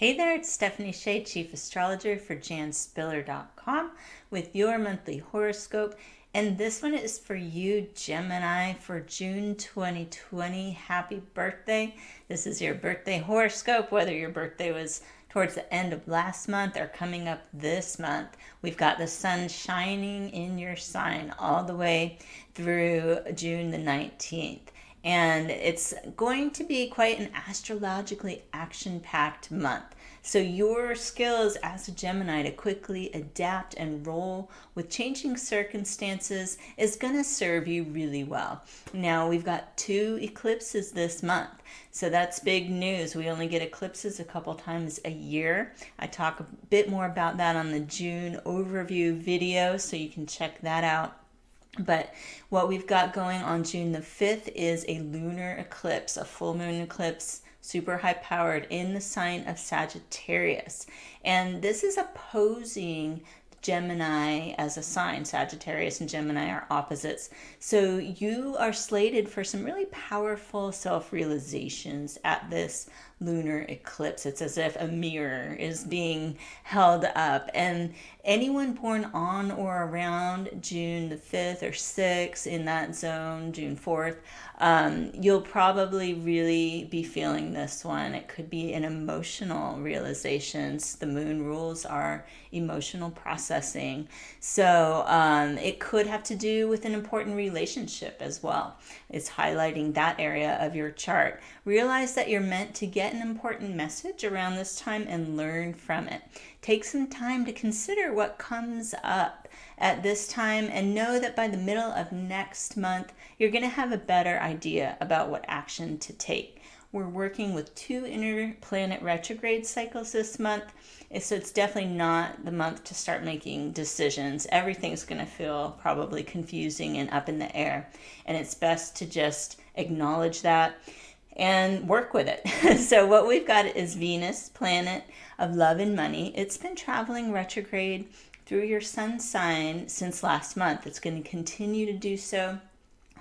Hey there, it's Stephanie Shea, Chief Astrologer for janspiller.com with your monthly horoscope. And this one is for you, Gemini, for June 2020. Happy birthday. This is your birthday horoscope, whether your birthday was towards the end of last month or coming up this month. We've got the sun shining in your sign all the way through June the 19th. And it's going to be quite an astrologically action-packed month. So your skills as a Gemini to quickly adapt and roll with changing circumstances is going to serve you really well. Now, we've got 2 eclipses this month. So that's big news. We only get eclipses a couple times a year. I talk a bit more about that on the June overview video, so you can check that out. But what we've got going on June the 5th is a lunar eclipse, a full moon eclipse, super high powered in the sign of Sagittarius. And this is opposing Gemini as a sign. Sagittarius and Gemini are opposites. So you are slated for some really powerful self-realizations at this lunar eclipse. It's as if a mirror is being held up, and anyone born on or around June the 5th or 6th in that zone, June 4th, you'll probably really be feeling this one. It could be an emotional realizations. The moon rules are emotional processing. So it could have to do with an important relationship as well. It's highlighting that area of your chart. Realize that you're meant to get an important message around this time and learn from it. Take some time to consider what comes up at this time and know that by the middle of next month, you're going to have a better idea about what action to take. We're working with 2 inner planet retrograde cycles this month, so it's definitely not the month to start making decisions. Everything's going to feel probably confusing and up in the air, and it's best to just acknowledge that and work with it. So what we've got is Venus, planet of love and money. It's been traveling retrograde through your sun sign since last month. It's going to continue to do so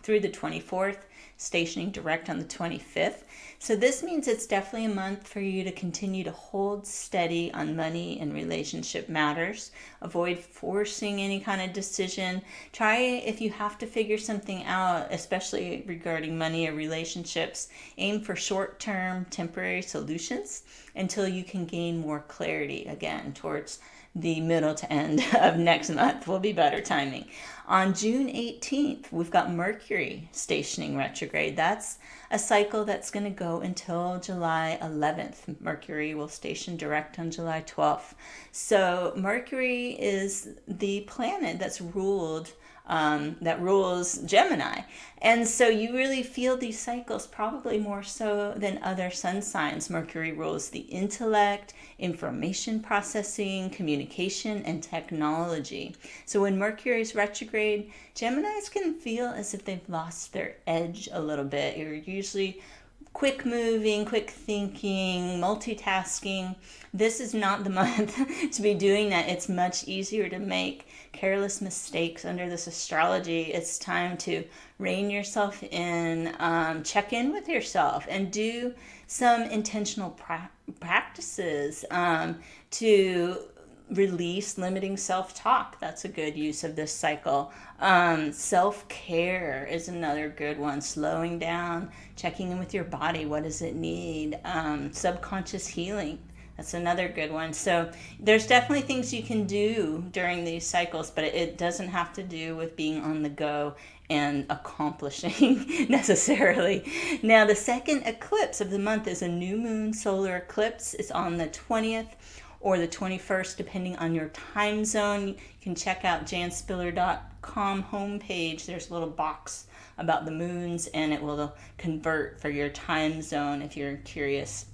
through the 24th, stationing direct on the 25th. So this means it's definitely a month for you to continue to hold steady on money and relationship matters. Avoid forcing any kind of decision. Try, if you have to figure something out, especially regarding money or relationships, aim for short-term temporary solutions until you can gain more clarity again towards the middle to end of next month will be better timing. On June 18th, we've got Mercury stationing retrograde. That's a cycle that's going to go until July 11th. Mercury will station direct on July 12th. So Mercury is the planet that rules Gemini. And so you really feel these cycles probably more so than other sun signs. Mercury rules the intellect, information processing, communication, and technology. So when Mercury is retrograde, Geminis can feel as if they've lost their edge a little bit. You're usually quick moving, quick thinking, multitasking. This is not the month to be doing that. It's much easier to make careless mistakes under this astrology. It's time to rein yourself in, check in with yourself, and do some intentional practices to release limiting self-talk. That's a good use of this cycle. Self-care is another good one. Slowing down, checking in with your body. What does it need? Subconscious healing. That's another good one. So there's definitely things you can do during these cycles, but it doesn't have to do with being on the go and accomplishing necessarily. Now, the second eclipse of the month is a new moon solar eclipse. It's on the 20th or the 21st, depending on your time zone. You can check out janspiller.com homepage. There's a little box about the moons, and it will convert for your time zone if you're curious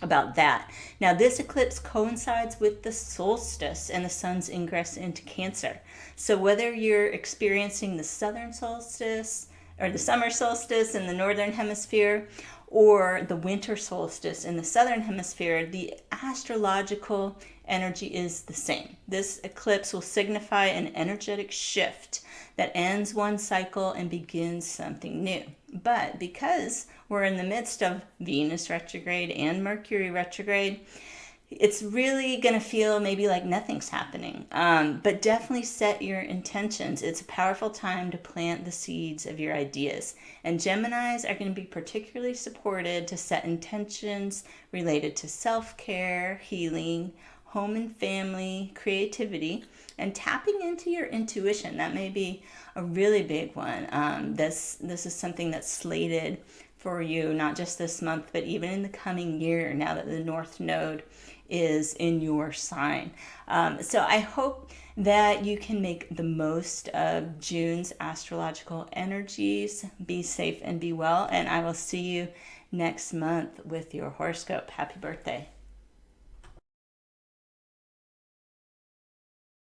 about that. Now, this eclipse coincides with the solstice and the sun's ingress into Cancer. So whether you're experiencing the southern solstice or the summer solstice in the northern hemisphere, or the winter solstice in the southern hemisphere, the astrological energy is the same. This eclipse will signify an energetic shift that ends one cycle and begins something new. But because we're in the midst of Venus retrograde and Mercury retrograde, it's really going to feel maybe like nothing's happening. But definitely set your intentions. It's a powerful time to plant the seeds of your ideas. And Geminis are going to be particularly supported to set intentions related to self-care, healing, home and family, creativity, and tapping into your intuition. That may be a really big one. This is something that's slated for you, not just this month, but even in the coming year, now that the North Node is in your sign. So I hope that you can make the most of June's astrological energies. Be safe and be well, and I will see you next month with your horoscope. Happy birthday.